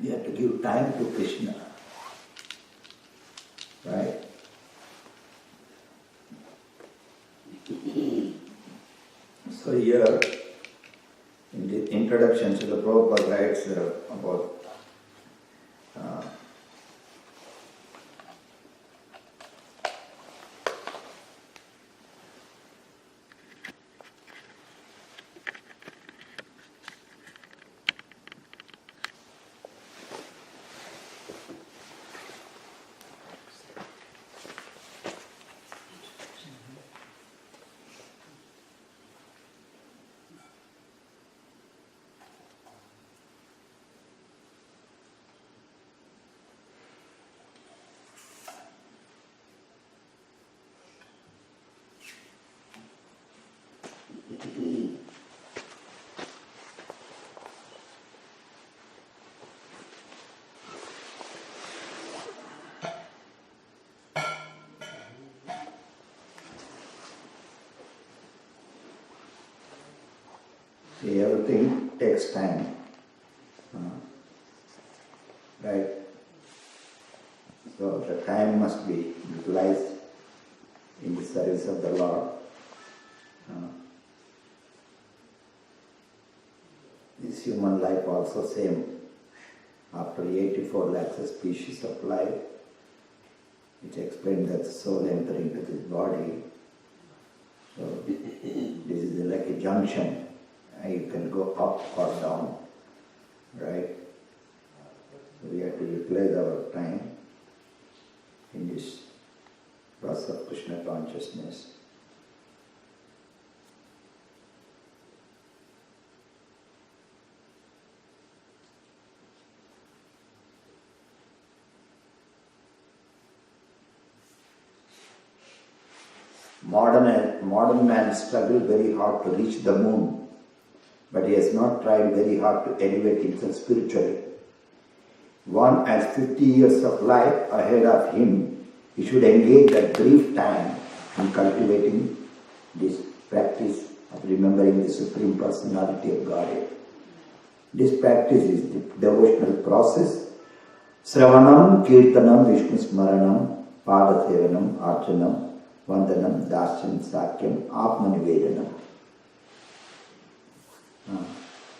We have to give time to Krishna. Right? So here, in the introduction, Srila Prabhupada writes about see, everything takes time. Right? So the time must be utilized in the service of the Lord. This human life also same. After 84 lakhs of species of life, it explained that the soul enters into this body. So this is like a junction. You can go up or down, right? So we have to utilize our time in this process of Krishna consciousness. Modern man struggled very hard to reach the moon, but he has not tried very hard to elevate himself spiritually. One has 50 years of life ahead of him. He should engage that brief time in cultivating this practice of remembering the Supreme Personality of Godhead. This practice is the devotional process. Sravanam, Kirtanam, Vishnu Smaranam, Padasevanam, Archanam, Vandanam, Darshan, Sakyam, Atmanivedanam.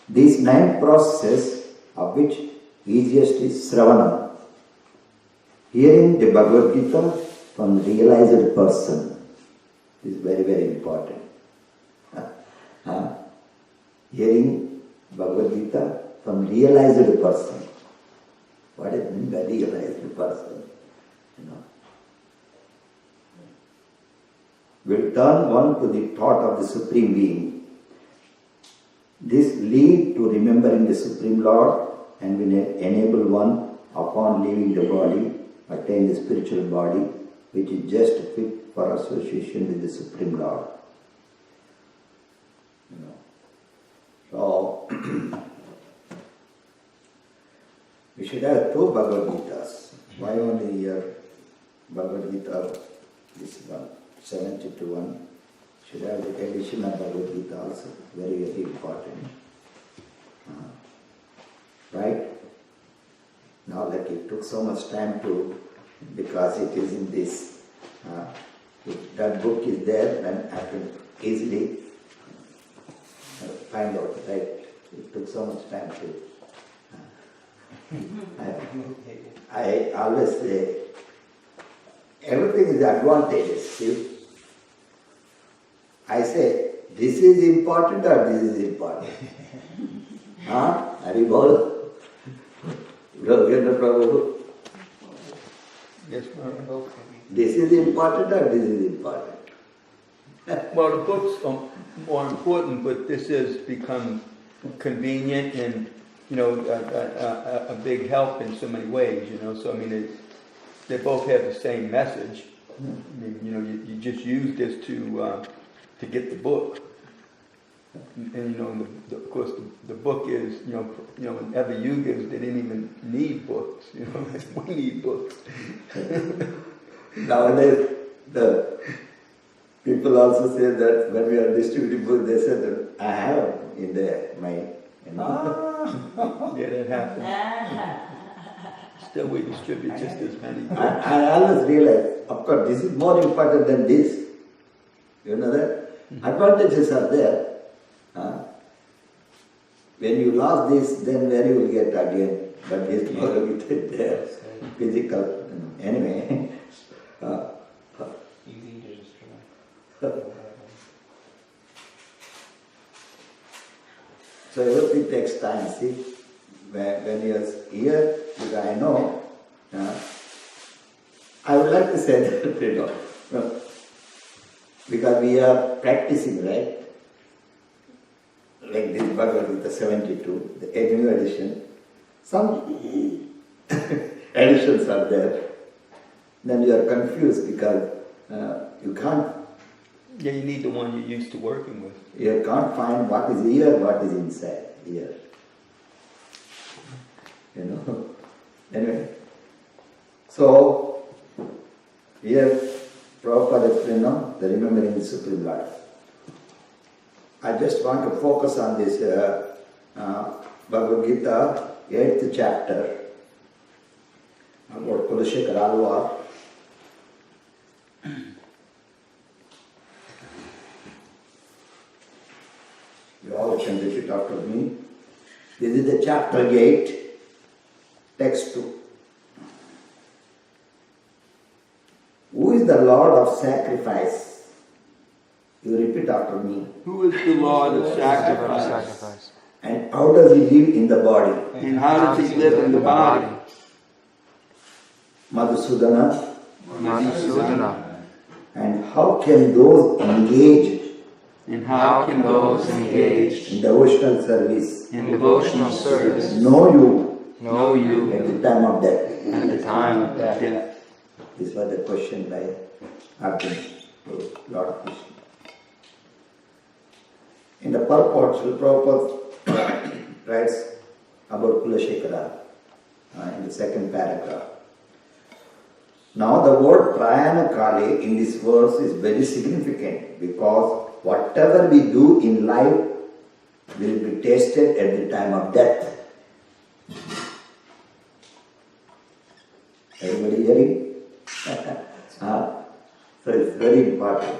These 9 processes, of which easiest is Sravanam. Hearing the Bhagavad Gita from the realized person is very, very important. Hearing Bhagavad Gita from realized person. What does it mean by realized person? Will turn one to the thought of the Supreme Being. This leads to remembering the Supreme Lord and will enable one, upon leaving the body, attain the spiritual body, which is just fit for association with the Supreme Lord. So, we should have 2 Bhagavad Gitas. Why only here Bhagavad Gita, this one, 72 should have the edition of Bhagavad Gita also, very, very important. Right? Now, like it took so much time because it is in this, if that book is there, then I can easily find out, right? It took so much time I always say, everything is advantageous. See? I say, this is important or this is important? Haribol? Ravindra Prabhu? Yes, Maharaja. This is important or this is important? Well, the book's more important, but this has become convenient and, a big help in so many ways, So, I mean, they both have the same message. I mean, you just use this to get the book. And, of course, the book is, in every yugas, they didn't even need books, we need books. Nowadays, the people also say that when we are distributing books, they say that I have in my You know? Yeah, that happens. Still, we distribute just as many. I always realize, of course, this is more important than this. You know that? Advantages are there. When you lost this, then where you will get again? But this more there. Physical. Anyway. Easy to destroy. So everything takes time, see? When you're here, because I know, I would like to say that, you know, because we are practicing, right? Like this Bhagavad Gita 72, the new edition, some additions are there. Then you are confused because you can't. Yeah, you need the one you're used to working with. You can't find what is here, what is inside here. You know. Anyway, so here Prabhupada explained now the remembering the Supreme Lord. I just want to focus on this Bhagavad Gita 8th chapter about Kulashekara Alvar. You all can repeat after me. This is the chapter 8, text 2. Who is the Lord of sacrifice? You repeat after me. Who is the Lord of sacrifice? And how does he live in the body? And how does he live in the body? Madhusudana. Madhusudana. And how can those engaged And how can those engaged in devotional service In devotional service know you know you at the time of death? at the time of death? This was the question by Arjuna to Lord Krishna. In the purport, Srila Prabhupada writes about Kulashekara in the second paragraph. Now the word Prayana Kale in this verse is very significant because whatever we do in life will be tasted at the time of death. Everybody hearing? So it's very important.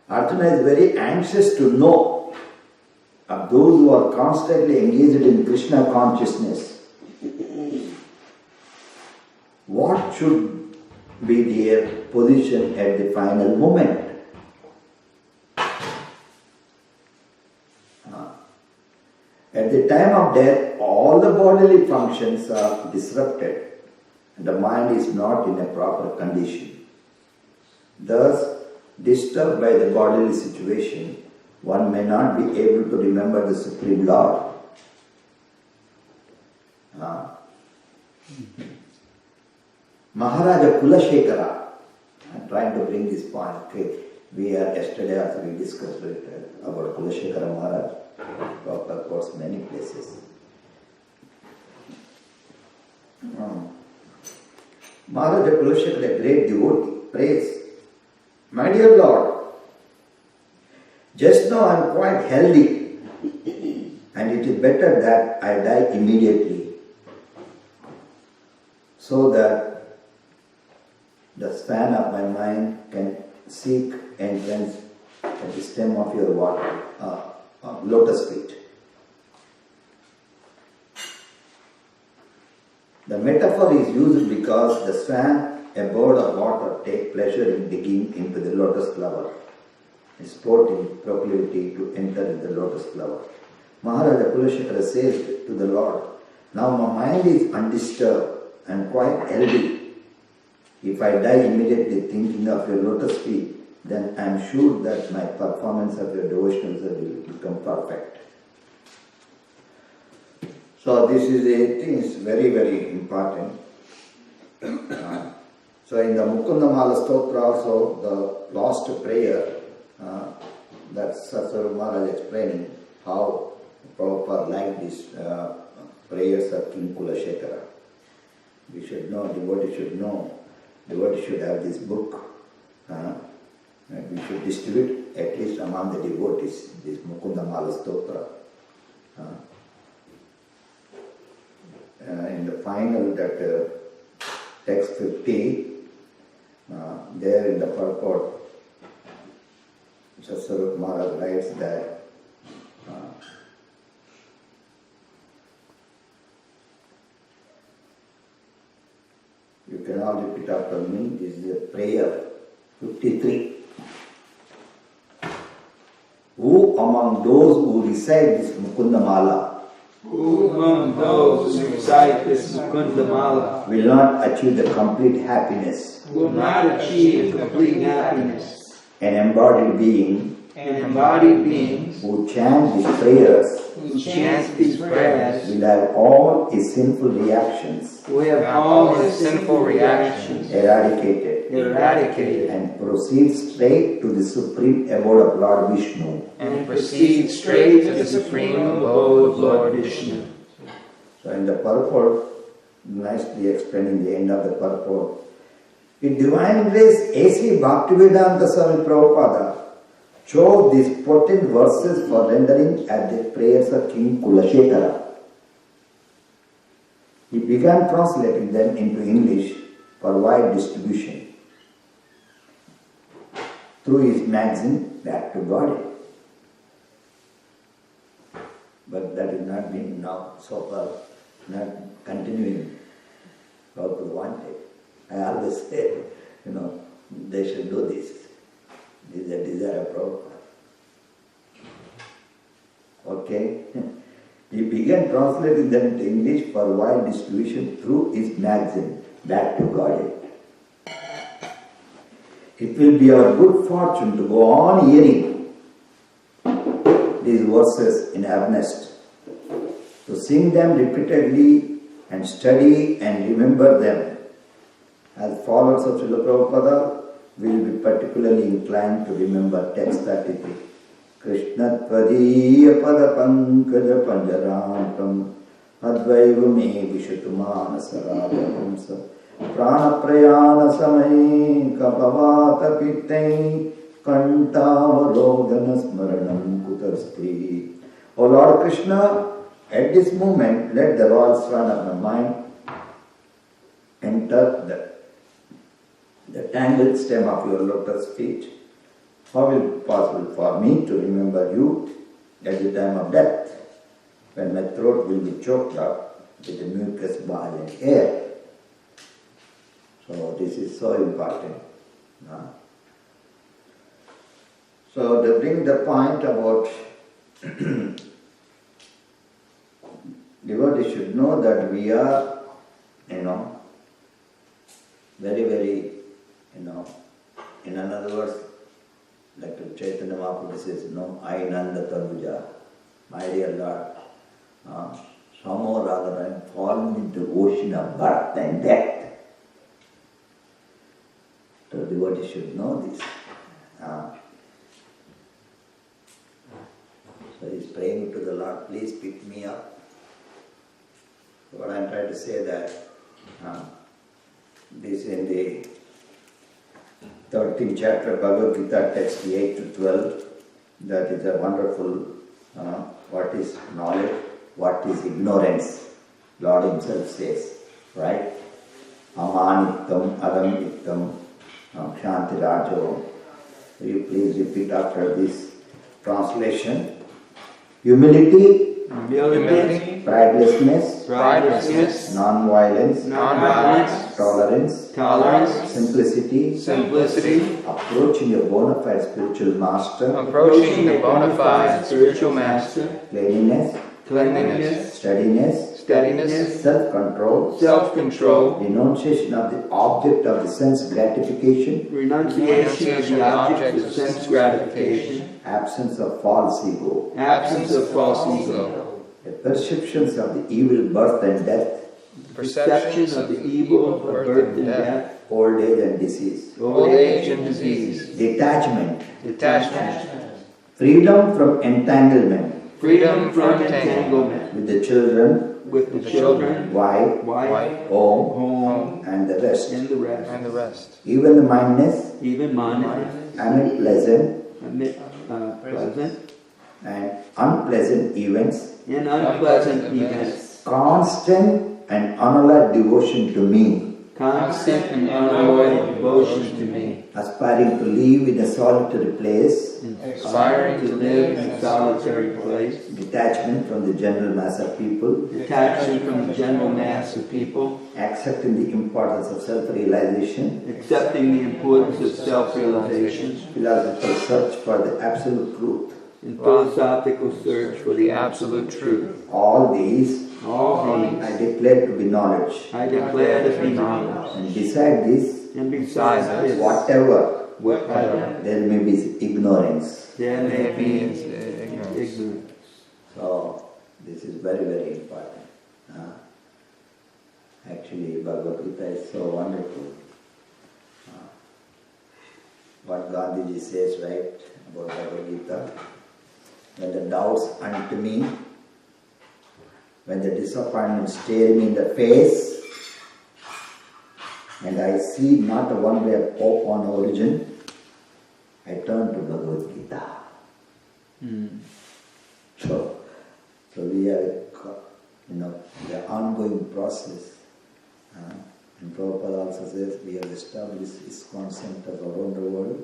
Arjuna is very anxious to know of those who are constantly engaged in Krishna consciousness. What should be their position at the final moment? At the time of death, all the bodily functions are disrupted and the mind is not in a proper condition. Thus, disturbed by the bodily situation, one may not be able to remember the Supreme Lord. Maharaja Kulashekara, I'm trying to bring this point. Okay. Yesterday also we discussed about Kulashekara Maharaj. Of course, many places. Maharaja Kulashekara, a great devotee, prays, "My dear Lord, just now I am quite healthy and it is better that I die immediately so that the span of my mind can seek entrance at the stem of your lotus feet." The metaphor is used because the swan, a bird of water, take pleasure in digging into the lotus flower, a sporting proclivity to enter in the lotus flower. Maharaja Kulashekara says to the Lord, "Now my mind is undisturbed and quite healthy. If I die immediately thinking of your lotus feet, then I am sure that my performance of your devotional service will become perfect." So this is a thing is very, very important. So in the Mukundamala Stotra also, the last prayer, that's Satsvarupa Maharaj explaining how Prabhupada liked these prayers of King Kulashekara. We should know, devotee should know, devotee should have this book. And we should distribute at least among the devotees, this Mukunda Mala Stotra. In the final, that text 50, there in the purport, Sasarup Maharaj writes that you can all repeat after me. This is a prayer 53. Who among those who recite this Mukunda Mala Who among those who recite this Mukunda Mala will not achieve the complete happiness? will not achieve complete happiness? An embodied being And embodied beings who chant these prayers who chant these prayers will have all his sinful reactions will have all his sinful reactions eradicated and proceed straight to the supreme abode of Lord Vishnu. and proceed straight to the supreme abode of Lord Vishnu. So in the purport, nicely explaining the end of the purport, in Divine Grace, A.C. Bhaktivedanta Swami Prabhupada chose these potent verses for rendering at the prayers of King Kulashekara. He began translating them into English for wide distribution through his magazine Back to God. But that is not being now so far, not continuing how to want it. I always say, they should do this. This is a desire of Prabhupada. Okay? He began translating them into English for wide distribution through his magazine, Back to God. It will be our good fortune to go on hearing these verses in earnest, to sing them repeatedly and study and remember them. As followers of Srila Prabhupada, we will be particularly inclined to remember text 33. Krishna Tvadiya Pada Pankaja Panjarantam Advaiva Me Vishutumana Saradhamsa Prana Prayana Samay Kapavata Pittai Kantavarodhana Smaranam Kutarsti. O Lord Krishna, at this moment, let the royal swan of my mind enter the tangled stem of your lotus feet. How will it be possible for me to remember you at the time of death, when my throat will be choked up with the mucus, bile and air? So this is so important. So to bring the point about devotees should know that we are, very, very, in other words, like Chaitanya Mahaprabhu says, Ainanda Tanuja, my dear Lord, somehow or other I am fallen into the ocean of birth and death. So devotees should know this. So he is praying to the Lord, please pick me up. What I am trying to say that this in the 13th chapter of Bhagavad Gita, text 8 to 12, that is a wonderful, what is knowledge, what is ignorance. Lord himself says, right? Amanittam, adamnittam, Shanti Rajo. Will you please repeat after this translation? Humility, pridelessness, non-violence, tolerance, simplicity, approaching a bona fide spiritual master, cleanliness, steadiness, self-control, renunciation of the object of the sense gratification, absence of false ego, the perceptions of the evil birth and death, old age and disease, detachment, freedom from entanglement, with the children, wife, home, and the rest. Even the mindness, amid pleasant, present and unpleasant events, and unpleasant events, constant and unalloyed devotion to me, constant and unalloyed devotion to me, aspiring to live in a solitary place, aspiring to live in a solitary place, detachment from the general mass of people, detachment from the general mass of people, accepting the importance of self-realization, accepting the importance of self-realization, philosophical search for the absolute truth. and philosophical search for the absolute truth. All these All these I declare to be knowledge. I declare to be knowledge. And beside this, And besides this, whatever whatever there may be ignorance. there may be Ignorance. ignorance. So this is very, very important. Actually, Bhagavad Gita is so wonderful. What Gandhiji says, right, about Bhagavad Gita. When the doubts unto me, when the disappointment stare me in the face, and I see not a one way of hope on origin, I turn to Bhagavad Gita. So we have the ongoing process. And Prabhupada also says we have established ISKCON centers around the world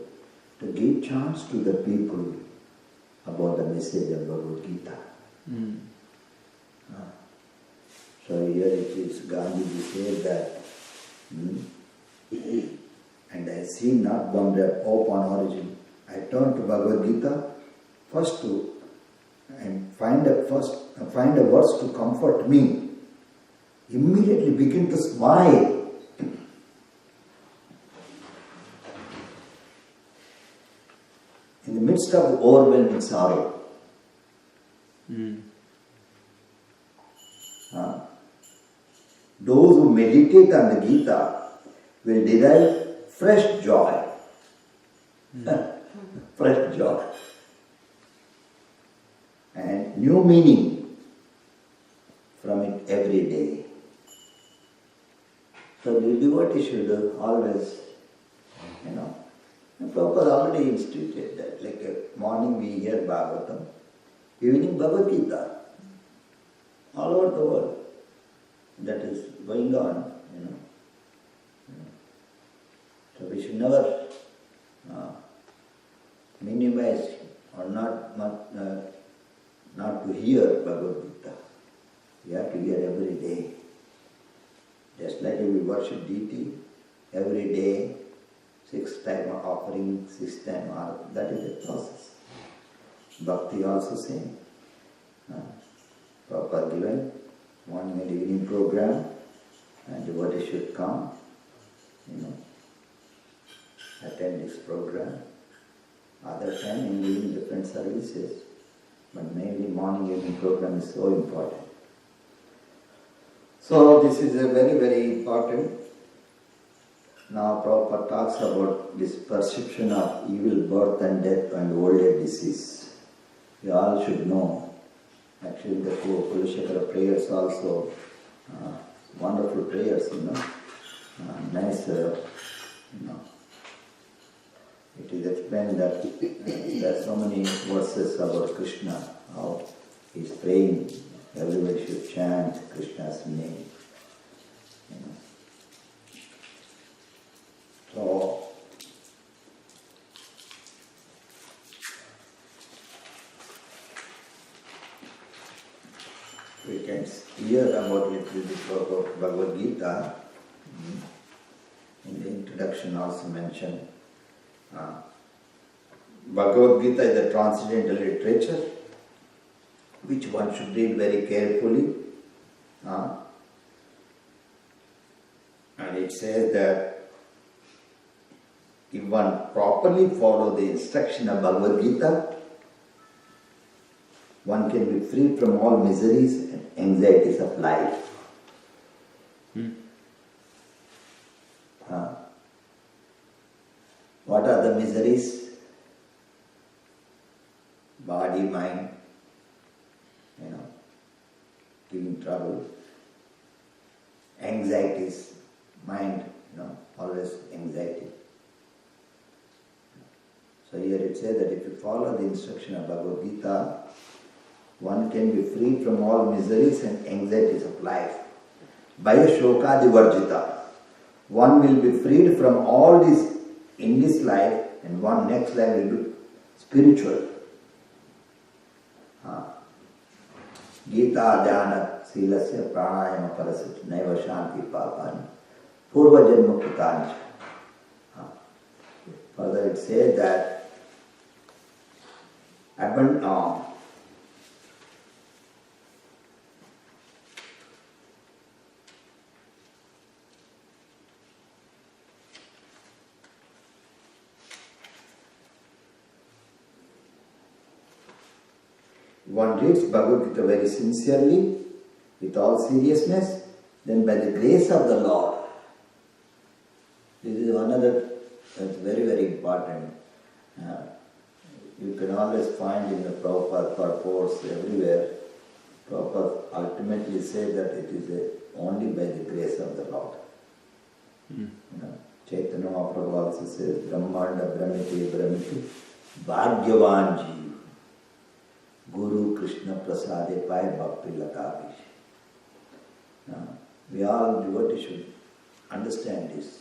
to give chance to the people about the message of Bhagavad Gita. So here it is, Gandhiji said that, and I see not one ray of hope on origin. I turn to Bhagavad Gita first to and find a verse to comfort me. Immediately begin to smile. In the midst of overwhelming sorrow. Those who meditate on the Gita will derive fresh joy. Fresh joy. And new meaning from it every day. So the devotee should always, and Prabhupada already instituted that, like morning we hear Bhagavatam, evening Bhagavad Gita, all over the world. That is going on, So we should never minimize or not to hear Bhagavad Gita. We have to hear every day. Just like we worship deity, every day, 6 time offering, 6 time arati, that is the process. Bhakti also same. Prabhupada given morning and evening program, and devotee should come, attend this program. Other time in different services, but mainly morning evening program is so important. So this is a very, very important. Now Prabhupada talks about this perception of evil birth and death and old age disease. We all should know. Actually, the Kulashekara prayers also, wonderful prayers, nice, It is explained that there are so many verses about Krishna, how he is praying, everybody should chant Krishna's name. So, we can hear about it with the Bhagavad Gita. In the introduction also mentioned, Bhagavad Gita is a transcendental literature which one should read very carefully. And it says that if one properly follow the instruction of Bhagavad Gita, one can be free from all miseries and anxieties of life. What are the miseries? Body, mind, giving trouble. Anxieties, mind, always anxiety. So here it says that if you follow the instruction of Bhagavad Gita, one can be freed from all miseries and anxieties of life. Bhaya shokadi varjita. One will be freed from all this in this life, and one next life will be spiritual. Gita dhyana silasya pranayama parasati naiva shanti papani purva janma kutancha. Further it says that one reads Bhagavad Gita very sincerely, with all seriousness, then by the grace of the Lord. This is another that's very, very important. You can always find in the Prabhupada purports everywhere. Prabhupada ultimately said that it is only by the grace of the Lord. Chaitanya Mahaprabhu also says, Brahmanda Brahmiti Brahmiti Bhagyavan Jeev Guru Krishna Prasade Pai Bhakti Latavish. We all devotees should understand this.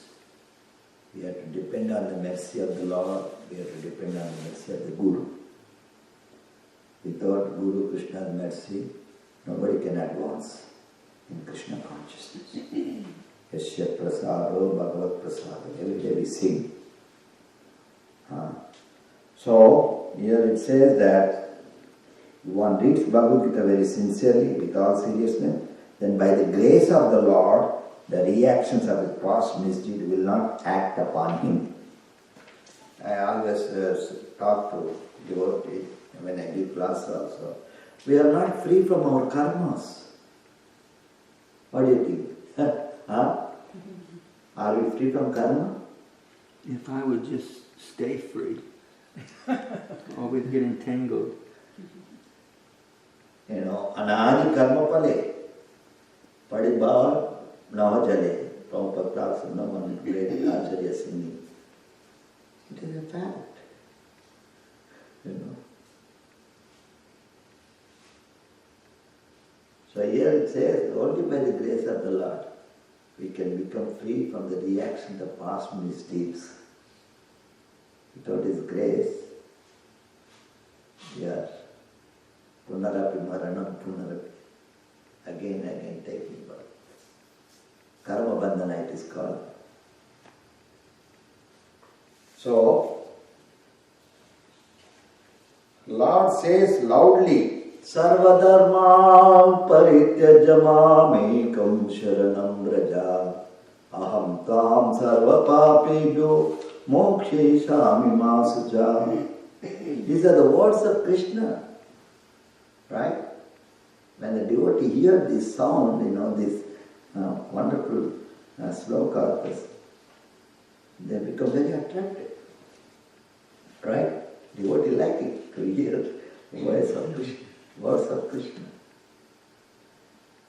We have to depend on the mercy of the Lord. We have to depend on the mercy of the Guru. Without Guru Krishna's mercy, nobody can advance in Krishna consciousness. Yasya prasado bhagavat prasado. Every day we sing. So, here it says that one reads Bhagavad Gita very sincerely, with all seriousness, then by the grace of the Lord, the reactions of his past misdeed will not act upon him. I always talk to devotees when I give class also. We are not free from our karmas. What do you think? Are we free from karma? If I would just stay free, always get entangled. Anadi karma pale. Padibhav Nava Jale, Prabhupada talks of one great Acharya singing. It is a fact. So here it says, only by the grace of the Lord we can become free from the reaction of past misdeeds. Without His grace, we are punarapi maranam punarapi. Again taking birth. Karma bandhana it is called. So, Lord says loudly, Sarvadharma parityajamamekam sharanam braja aham tam sarva papebhyo moksheshami masuja. These are the words of Krishna. Right? When the devotee hears this sound, this wonderful slokas, they become very attracted. Right? Devotee like it to hear the voice of Krishna, words of Krishna.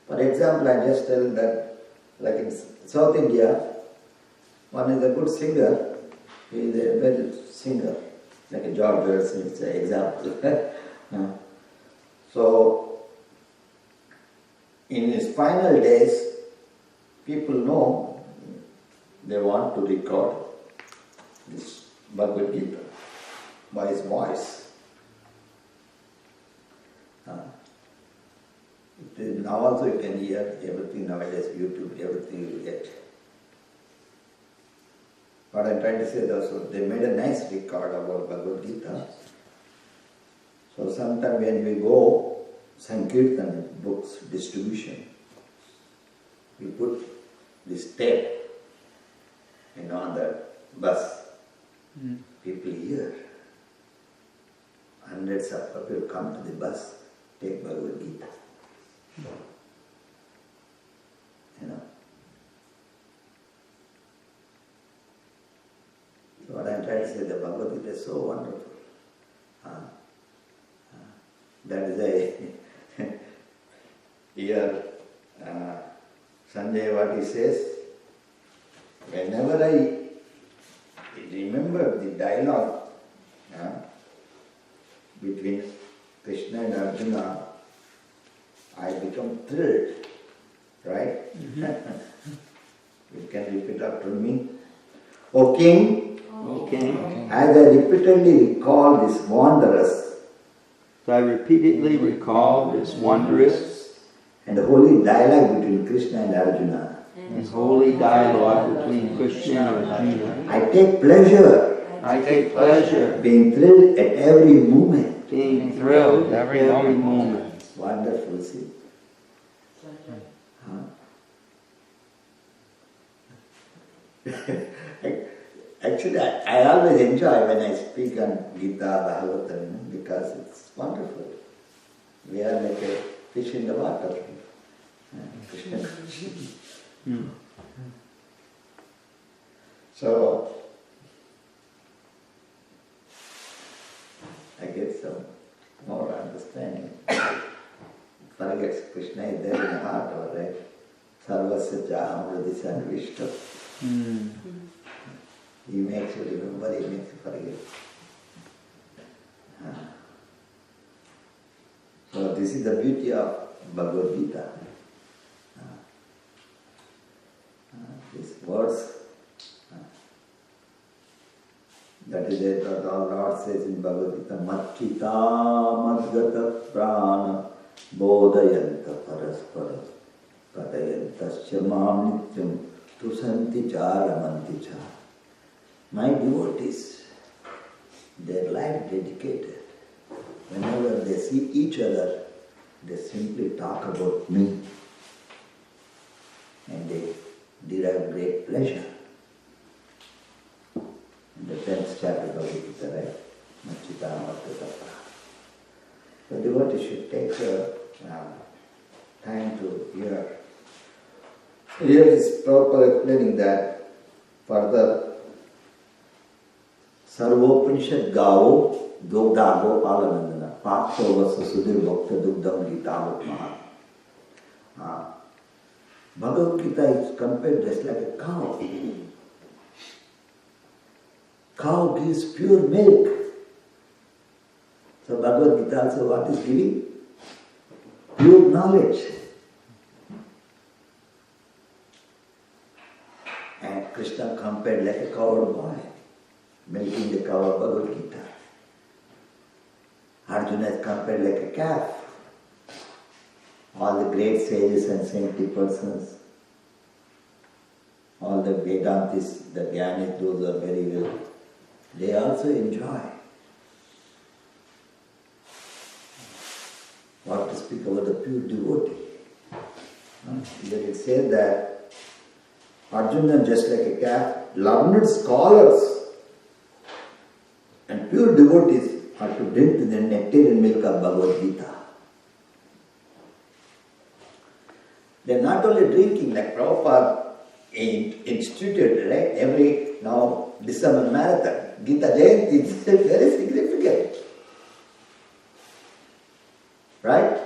For example, I just tell that, like in South India, one is a good singer, he is a very good singer, like a George Gershwin, it's an example. So, in his final days, people know they want to record this Bhagavad Gita by his voice. Now also you can hear everything nowadays, YouTube, everything you get. What I'm trying to say is also, they made a nice record about Bhagavad Gita. So sometime when we go Sankirtan books distribution, we put this tape, on the bus. People hear. Hundreds of people come to the bus, take Bhagavad Gita. So what I'm trying to say, the Bhagavad Gita is so wonderful. That is here Sanjay, what he says, whenever I remember the dialogue Arjuna, I become thrilled, right? You can repeat after me. O King, Okay. as I repeatedly recall this wondrous So I repeatedly recall this wondrous and holy dialogue between Krishna and Arjuna, and holy dialogue between Krishna and Arjuna. I take pleasure I take pleasure being thrilled at every moment. being thrilled every moment. Wonderful, see? Actually, I always enjoy when I speak on Gita, Bhagavatam, because it's wonderful. We are like a fish in the water. Krishna. So, I get some more understanding. Forgets Krishna is there in the heart, all right? Sarvasya cha amradisa vishta. He makes you remember, he makes you forget. So this is the beauty of Bhagavad Gita. These words, that is it, the Lord says in Bhagavad Gita, Machita madgata prana bodhayanta paraspara katayantascha mam nityam tusanti charamanti cha. My devotees, their life dedicated, whenever they see each other, they simply talk about me and they derive great pleasure. In the 10th chapter of Bhagavad Gita, right? Machita Madhya. So devotees should take time to hear. Here is proper explaining that further. Sarvopanishad gavo dogda gopalanandana paksho vasa sudhir bhakta dugdam gita maha. Bhagavad Gita is compared just like a cow. Cow gives pure milk. So Bhagavad Gita also what is giving? Pure knowledge. And Krishna compared like a coward boy, milking the cow of Bhagavad Gita. Arjuna is compared like a calf. All the great sages and saintly persons, all the Vedantis, the Jnanis, those who are very well, they also enjoy. What to speak about the pure devotee? Here it says that Arjuna, just like a calf, learned scholars and pure devotees are to drink the nectar and milk of Bhagavad Gita. They are not only drinking, like Prabhupada instituted, right? Every now December marathon, Gita Jayanti is very significant. Right?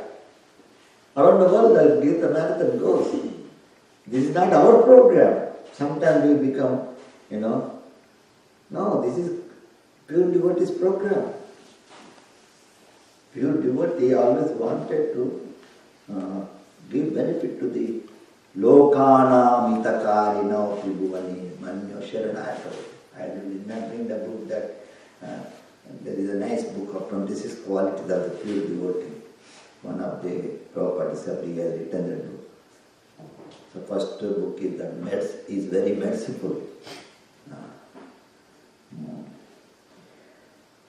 Around the world, the Gita marathon goes. This is not our program. Sometimes we become, no, this is pure devotee's program. Pure devotee always wanted to give benefit to the Lokana mitakarina tribhuvani manyo sharanaya. I will not bring the book that there is a nice book of 26 qualities of the pure devotee. One of the properties of the has written that book. The first book is that is very merciful.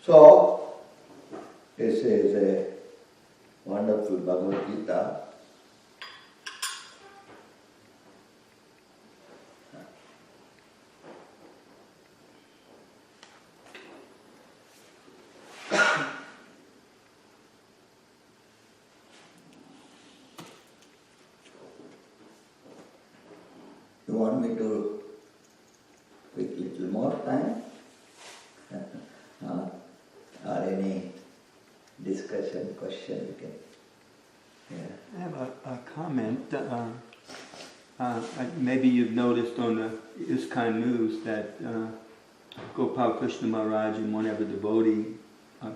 So, this is a wonderful Bhagavad Gita. You want me to take little more time? Or any discussion, question we can? Yeah. I have a comment. Maybe you've noticed on the ISKCON news that Gopal Krishna Maharaj and one other devotee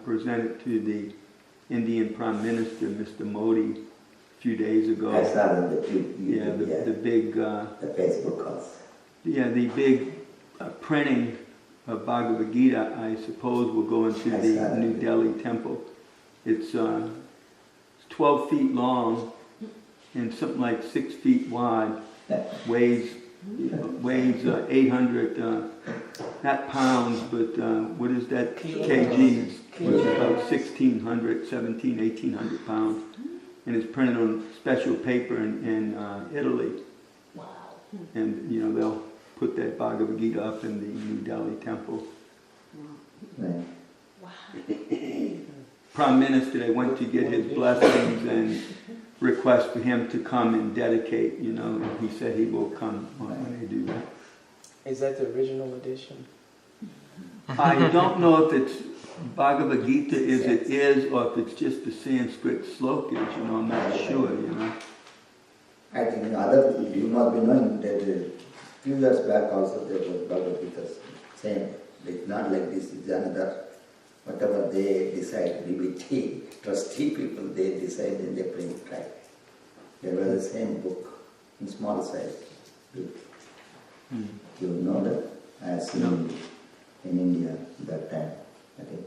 presented to the Indian Prime Minister, Mr. Modi, a few days ago. I saw them, the The big, the Facebook also. the big printing of Bhagavad Gita, I suppose, will go into I the saw New that. Delhi temple. It's 12 feet long and something like 6 feet wide. Weighs 800, not pounds, but what is that? Kgs, which is about 1,600, 1,800 pounds. And it's printed on special paper in Italy. Wow. And, they'll put that Bhagavad Gita up in the New Delhi temple. Right. Wow. Prime Minister, they went to get his blessings and request for him to come and dedicate, and he said he will come when they do that. Is that the original edition? I don't know if it's Bhagavad Gita as it is, or if it's just the Sanskrit slokas, I'm not sure, I think other, you must be knowing that a few years back also there was Bhagavad Gita, same. It's not like this, it's another, whatever they decide, BBT, trustee people, they decide and they print, right? There was the same book, in small size. You know that? I have seen in India that time, I think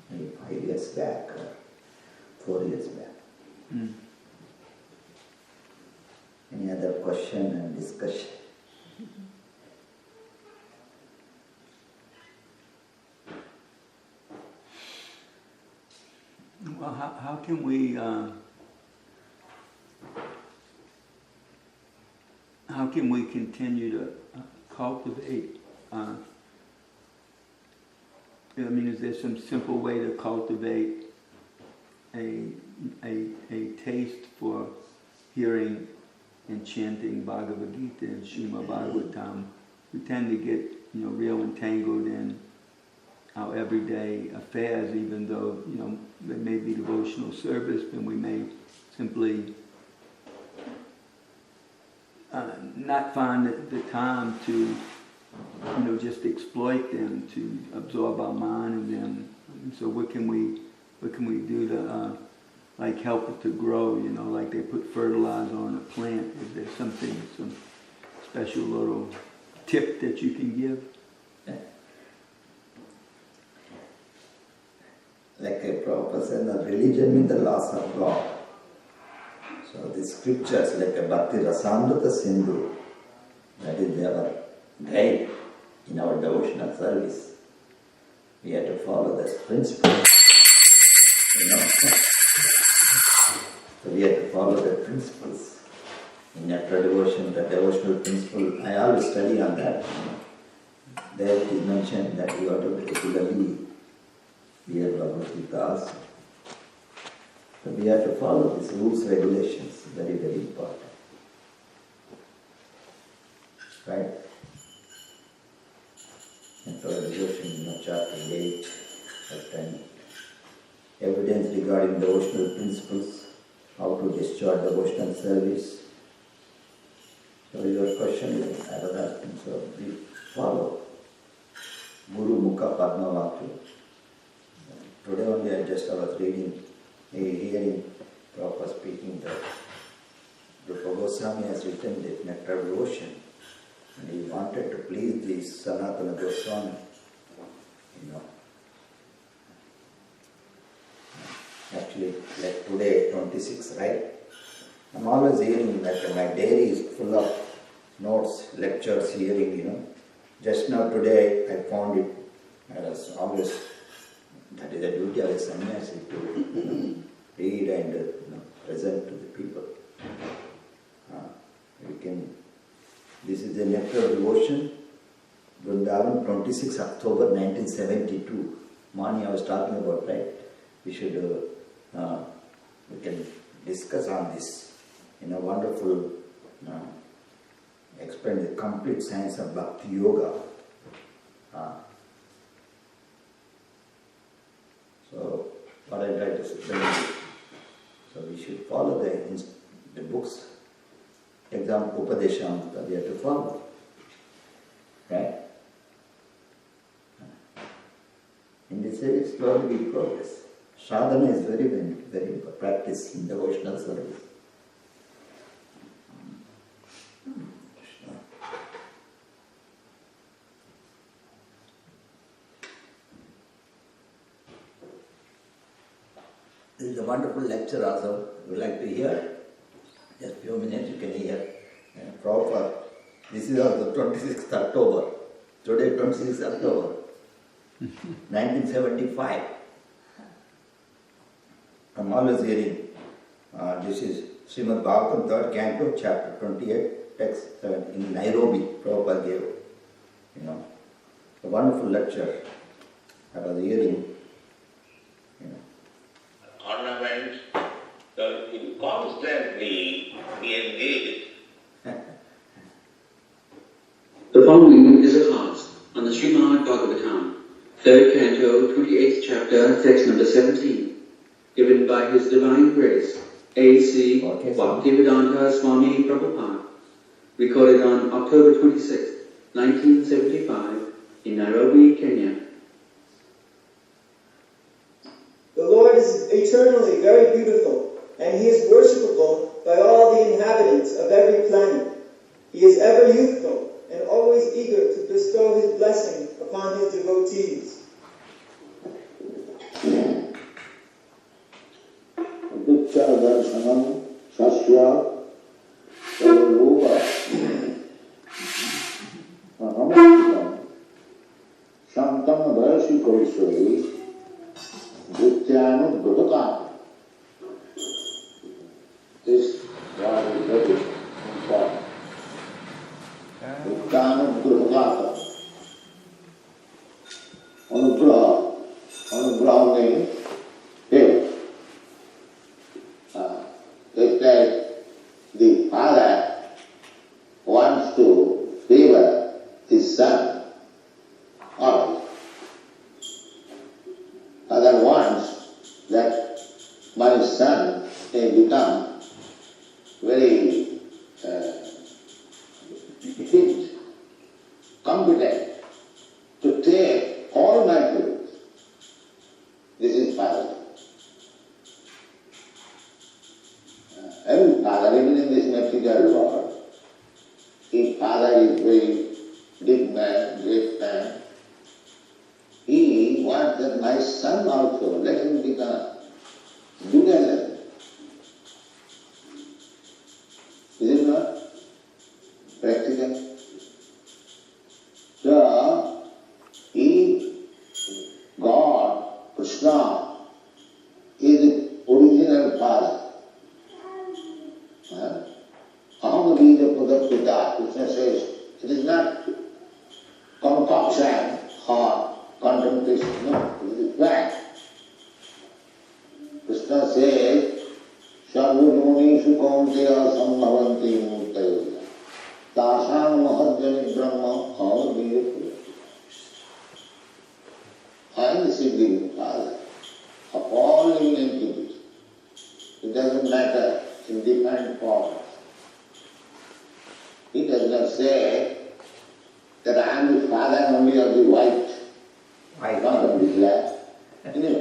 maybe 5 years back or 4 years back. Any other question and discussion? Well, how can we continue to cultivate? Is there some simple way to cultivate a taste for hearing and chanting Bhagavad Gita and Srimad Bhagavatam? We tend to get real entangled in our everyday affairs, even though there may be devotional service, and we may simply not find the time to just exploit them, to absorb our mind in them. So what can we do to help it to grow? Like they put fertilizer on a plant. Is there some special little tip that you can give? Like a Prabhupada said, religion means the laws of God. So the scriptures like a Bhakti Rasamrita Sindhu, that is their guide in our devotional service. We have to follow this principle. So we have to follow the principles. In nectar devotion, the devotional principle, I always study on that. There it is mentioned that you have to regularly hear Bhagavad Gita also. So we have to follow these rules, regulations, very, very important. Right? And for devotion, chapter 8 or 10. Evidence regarding devotional principles, how to discharge devotional service. So your question is, I was asking, so we follow Guru Mukha Padma Vakya. Today only I was hearing Prabhupada speaking that Rupa Goswami has written the Nectar of Devotion, and he wanted to please the Sanatana Goswami, Actually, like today, 26, right? I'm always hearing that my diary is full of notes, lectures, hearing, Just now today I found it, I was always, that is the duty of a sannyasi to read and present to the people. This is the Nectar of Devotion, Vrindavan, 26 October 1972. Morning I was talking about, right? We should, we can discuss on this in a wonderful, explain the complete science of Bhakti Yoga. So, what I try to say, so we should follow the books. Example, Upadeshamrita, we have to follow. Right? In this area, slowly we progress. Sadhana is very, very, very practiced in devotional service. Krishna. This is a wonderful lecture also. Would you like to hear? Just a few minutes you can hear. Prabhupada. This is also 26th October. Today 26th October. 1975. I'm always hearing. This is Srimad Bhagavatam, 3rd Canto, chapter 28, text in Nairobi. Prabhupada gave. A wonderful lecture. I was hearing. Ornament, so you constantly be engaged. The following is a class on the Srimad Bhagavatam, 3rd Canto, 28th chapter, text number 17, given by His Divine Grace, A.C. Bhaktivedanta Swami Prabhupada, recorded on October 26, 1975, in Nairobi, Kenya. The Lord is eternally very beautiful, and He is worshipable by all the inhabitants of every planet. He is ever youthful and always eager to bestow His blessing upon His devotees. Darshanam Sasya Sarvarupa Namaskritam Shantam Varshikoswari Vrityanu Gurukam. This word is very important. Vrityanu Gurukam. Anugraha means favor. Just like the father wants to favor his son, or father wants that my son may become very fit, competent to take all my goods. This is father. Every father, even in this material world, if father is very big man, great man, he wants that my son also, let him become bigger than me. Is it not practical? So, if God, Krishna, is the original father, Aham Pudapita, Krishna says, it is not concoction or contemplation, no, it is fact. Krishna says, Sarvajonishu Kaunteya Sambhavanti Murtaya Tasam Mahajani Brahma Aham I am the sibling father of all living entities. It doesn't matter in different forms. He does not say that I am the father only of the white, not of the black. Anyway,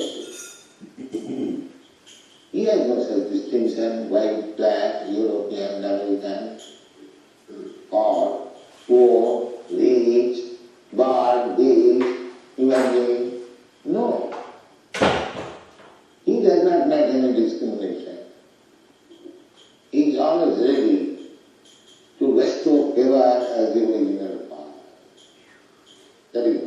he has no such distinction, white, black, European, American, or poor, rich, bald, big, human being. No. He does not make any discrimination. He is always ready to bestow favor as the original father. That is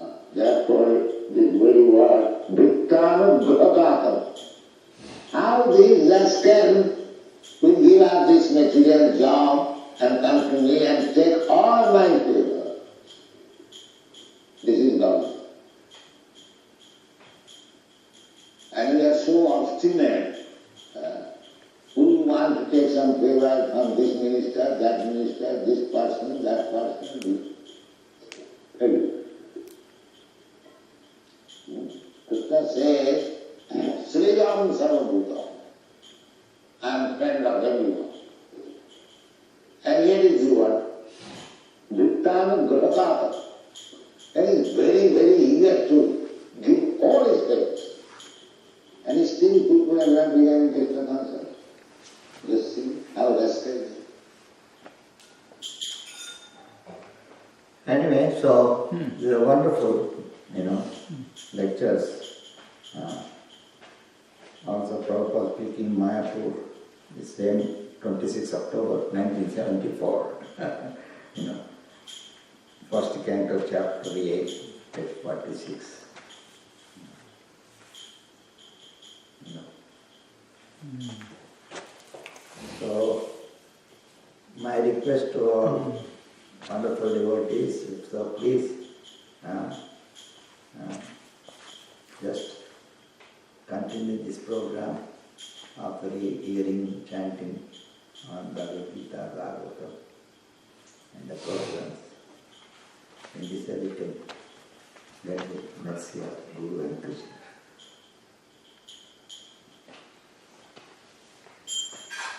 all. Therefore, this very word, Vittana Gurukakam. How these rascals will give up this material job and come to me and take all my favor. This is nonsense. And we are so obstinate. We want to take some favor from this minister, this person, that person. Krishna says, Sriyam Sarvabhutam. I am friend of everyone. And here is the word, Vittana Gurukata. And he is very, very eager to give in all states. And still people are not beginning Krishna consciousness. Just see how that's crazy. Anyway, so these are wonderful, lectures. Also, Prabhupada speaking in Mayapur, the same 26 October 1974. First canto, chapter 8, page 46. So, my request to all wonderful devotees, so please just continue this program after hearing chanting on Bhagavad Gita, Bhagavatam, and the programs. In this way we can get the mercy of Guru and Krishna.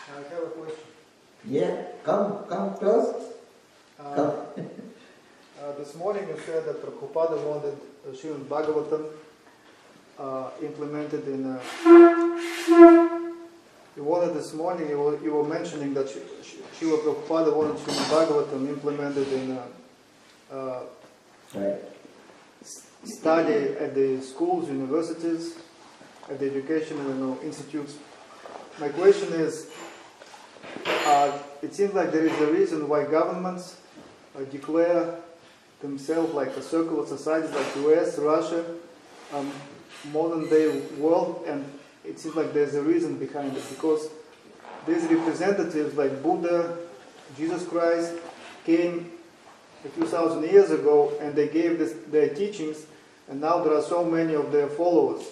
I have a question. Yeah, come close. Come. This morning you said that Prabhupada wanted Srimad Bhagavatam implemented in. You wanted this morning. You were mentioning that Srila Prabhupada wanted Srimad Bhagavatam implemented in Right. study at the schools, universities, at the educational institutes. My question is, it seems like there is a reason why governments declare themselves like a circular societies like US, Russia, modern day world, and it seems like there's a reason behind it, because these representatives like Buddha, Jesus Christ came a few thousand years ago and they gave their teachings, and now there are so many of their followers.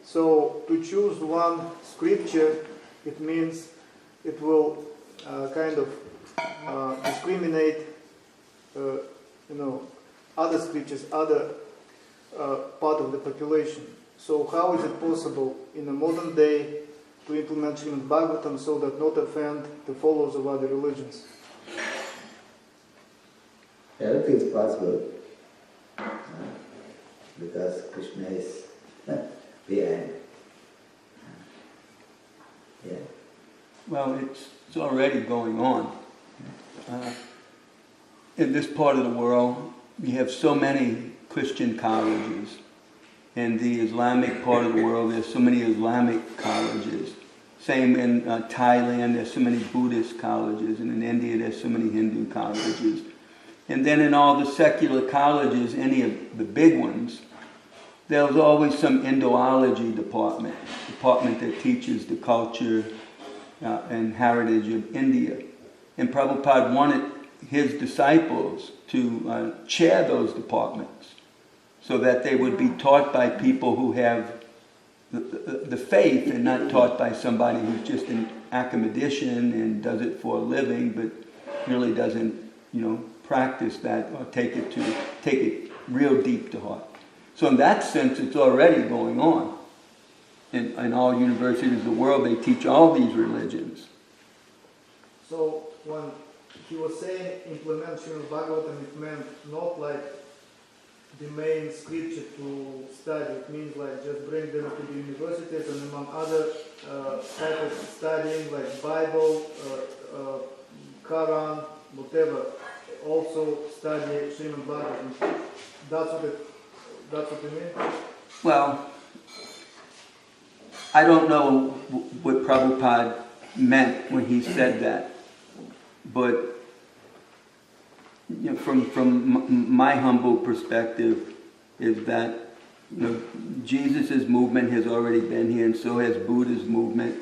So to choose one scripture, it means it will kind of discriminate, other scriptures, other part of the population. So how is it possible in a modern day to implement Srimad Bhagavatam so that not offend the followers of other religions? Everything is possible because Krishna is behind. Yeah. Well, it's already going on. In this part of the world, we have so many Christian colleges. In the Islamic part of the world, there's so many Islamic colleges. Same in Thailand, there's so many Buddhist colleges. And in India, there's so many Hindu colleges. And then in all the secular colleges, any of the big ones, there's always some Indoology department that teaches the culture and heritage of India. And Prabhupada wanted his disciples to chair those departments so that they would be taught by people who have the faith and not taught by somebody who's just an academician and does it for a living but really doesn't, practice that or take it real deep to heart. So in that sense, it's already going on. In all universities of the world, they teach all these religions. So when he was saying implement Srimad Bhagavatam, it meant not like the main scripture to study. It means like just bring them to the universities and among other type of studying like Bible, Quran, whatever. Also study Srimad Bhagavatam. That's what you mean? Well, I don't know what Prabhupada meant when he said that, but from my humble perspective is that Jesus' movement has already been here, and so has Buddha's movement,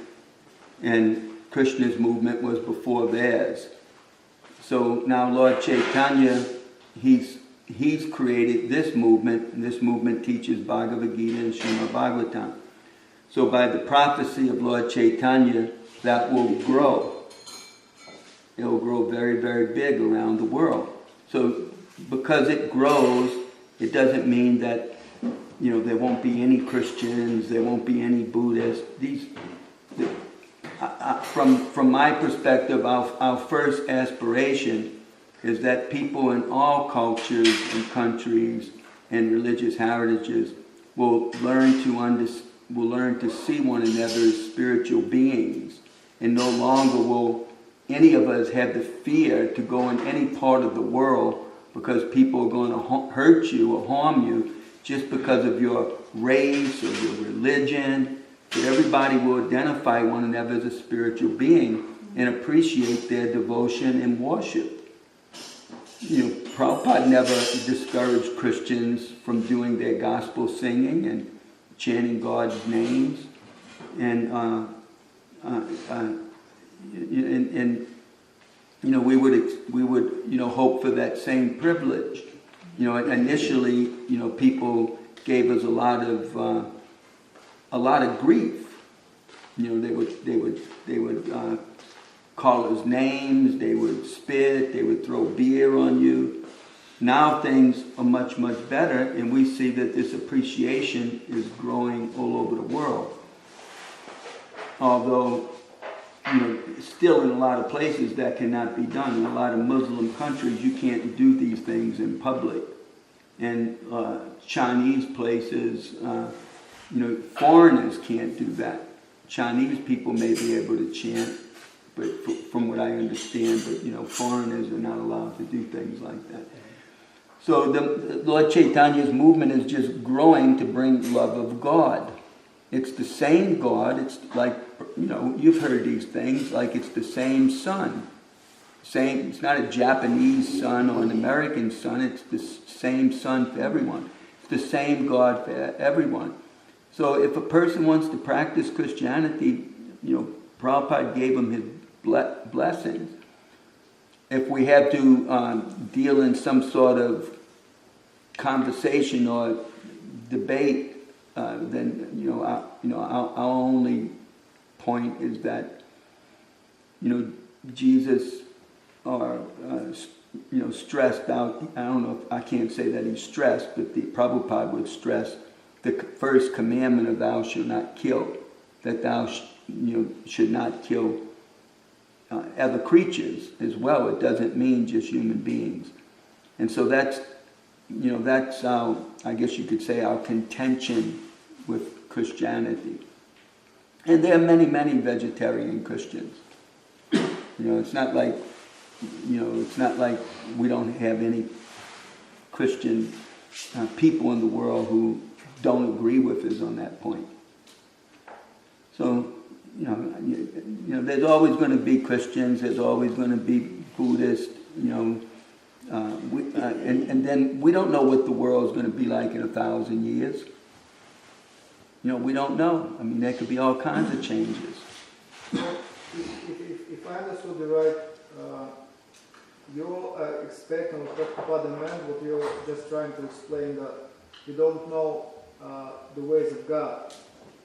and Krishna's movement was before theirs. So now Lord Chaitanya, he's created this movement, and this movement teaches Bhagavad Gita and Srimad Bhagavatam. So by the prophecy of Lord Chaitanya, that will grow. It will grow very, very big around the world. So because it grows, it doesn't mean that there won't be any Christians, there won't be any Buddhists. From my perspective, our first aspiration is that people in all cultures and countries and religious heritages will learn to see one another as spiritual beings, and no longer will any of us have the fear to go in any part of the world because people are going to hurt you or harm you just because of your race or your religion. But everybody will identify one another as a spiritual being and appreciate their devotion and worship. Prabhupada never discouraged Christians from doing their gospel singing and chanting God's names, and we would hope for that same privilege. Initially, people gave us a lot of grief. They would call us names. They would spit. They would throw beer on you. Now things are much, much better, and we see that this appreciation is growing all over the world. Although, still in a lot of places that cannot be done. In a lot of Muslim countries, you can't do these things in public. And Chinese places, foreigners can't do that. Chinese people may be able to chant, but from what I understand, but foreigners are not allowed to do things like that. So the Lord Chaitanya's movement is just growing to bring love of God. It's the same God. It's like, you've heard these things, like it's the same sun. It's not a Japanese sun or an American sun. It's the same sun for everyone. It's the same God for everyone. So if a person wants to practice Christianity, Prabhupada gave him his blessings. If we have to deal in some sort of conversation or debate, then our only point is that Jesus stressed out. I don't know if I can't say that he's stressed, but the Prabhupada would stress the first commandment of thou shalt not kill, that thou should not kill other creatures as well. It doesn't mean just human beings. And so that's our, I guess you could say, our contention with Christianity. And there are many, many vegetarian Christians. It's not like we don't have any Christian people in the world who don't agree with us on that point. So, there's always going to be Christians, there's always going to be Buddhists, and then we don't know what the world's going to be like in 1,000 years. We don't know. I mean, there could be all kinds of changes. If I understood you right, you're expecting what Prabhupada meant, what you're just trying to explain, that you don't know the ways of God.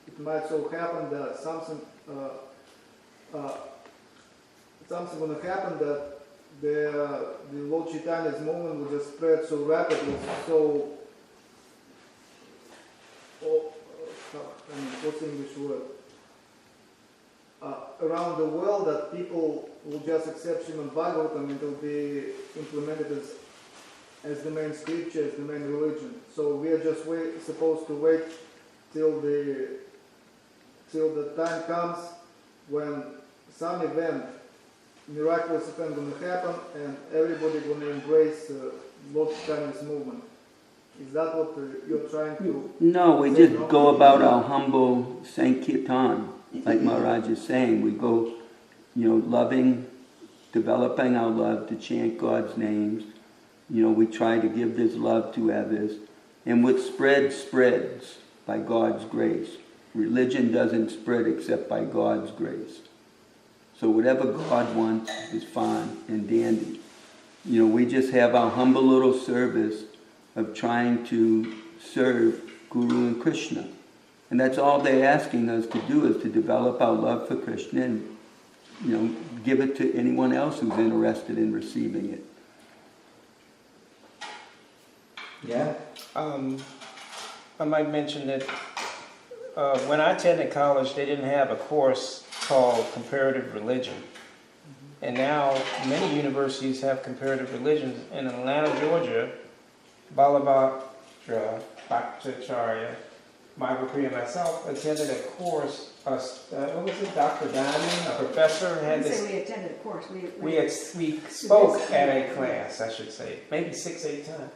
It might so happen that something going to happen that the Lord Chaitanya's movement will just spread so rapidly, so what's the English word? Around the world, that people will just accept Srimad Bhagavatam and it will be implemented as the main scripture, as the main religion. So we are just supposed to wait till the time comes when some event, miraculous event, going to happen and everybody going to embrace Lord Chaitanya's movement. Is that what you're trying to? No, we just go about our humble Sankirtan, like Maharaja is saying. We go, loving, developing our love to chant God's names. We try to give this love to others. And what spreads by God's grace. Religion doesn't spread except by God's grace. So whatever God wants is fine and dandy. We just have our humble little service of trying to serve Guru and Krishna. And that's all they're asking us to do, is to develop our love for Krishna and, give it to anyone else who's interested in receiving it. Yeah? I might mention that when I attended college, they didn't have a course called comparative religion. And now many universities have comparative religions. In Atlanta, Georgia, Balabhadra Bhattacharya biography of myself, attended a course, what was it, Dr. Diamond, a professor, I had didn't this, say we attended a course. we spoke at a class, I should say, maybe 6-8 times.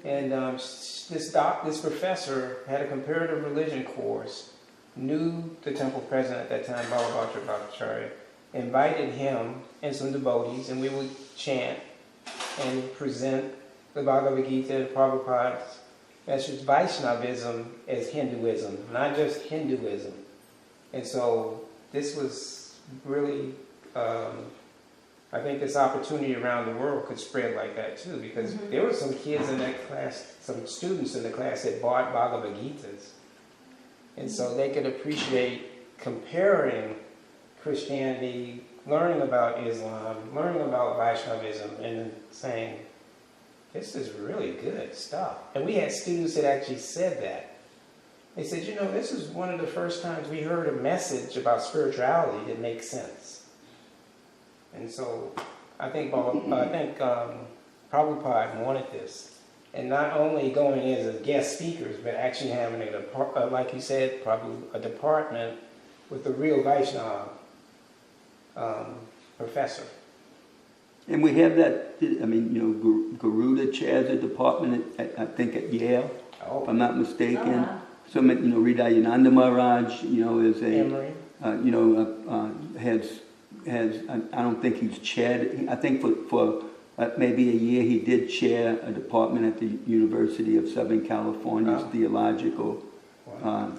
And this professor had a comparative religion course, knew the temple president at that time, Maharaja Bhattacharya, invited him and some devotees, and we would chant and present the Bhagavad Gita and Prabhupada's message, Vaishnavism as Hinduism, not just Hinduism. And so this was really, I think this opportunity around the world could spread like that too, because there were some kids in that class, some students in the class that bought Bhagavad Gitas. And so they could appreciate comparing Christianity, learning about Islam, learning about Vaishnavism, and saying, this is really good stuff. And we had students that actually said that. They said, you know, this is one of the first times we heard a message about spirituality that makes sense. And so I think Prabhupada wanted this. And not only going in as guest speakers, but actually having, like you said, probably a department with a real Vaishnava professor. And we have that, I mean, you know, Garuda chairs a department, I think at Yale, if I'm not mistaken. So, you know, Hridayananda Maharaj, you know, is I don't think he's chaired, I think for maybe a year he did chair a department at the University of Southern California's theological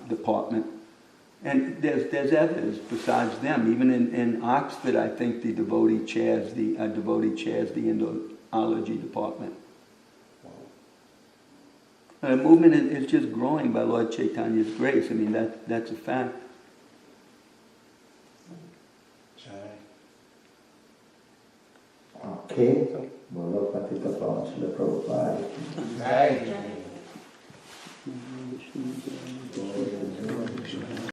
department. And there's others besides them. Even in Oxford, I think the devotee chairs the Indology department. The movement is just growing by Lord Chaitanya's grace. I mean, that's a fact. Okay. Bolo Patita Pawan Srila Prabhupada. Right.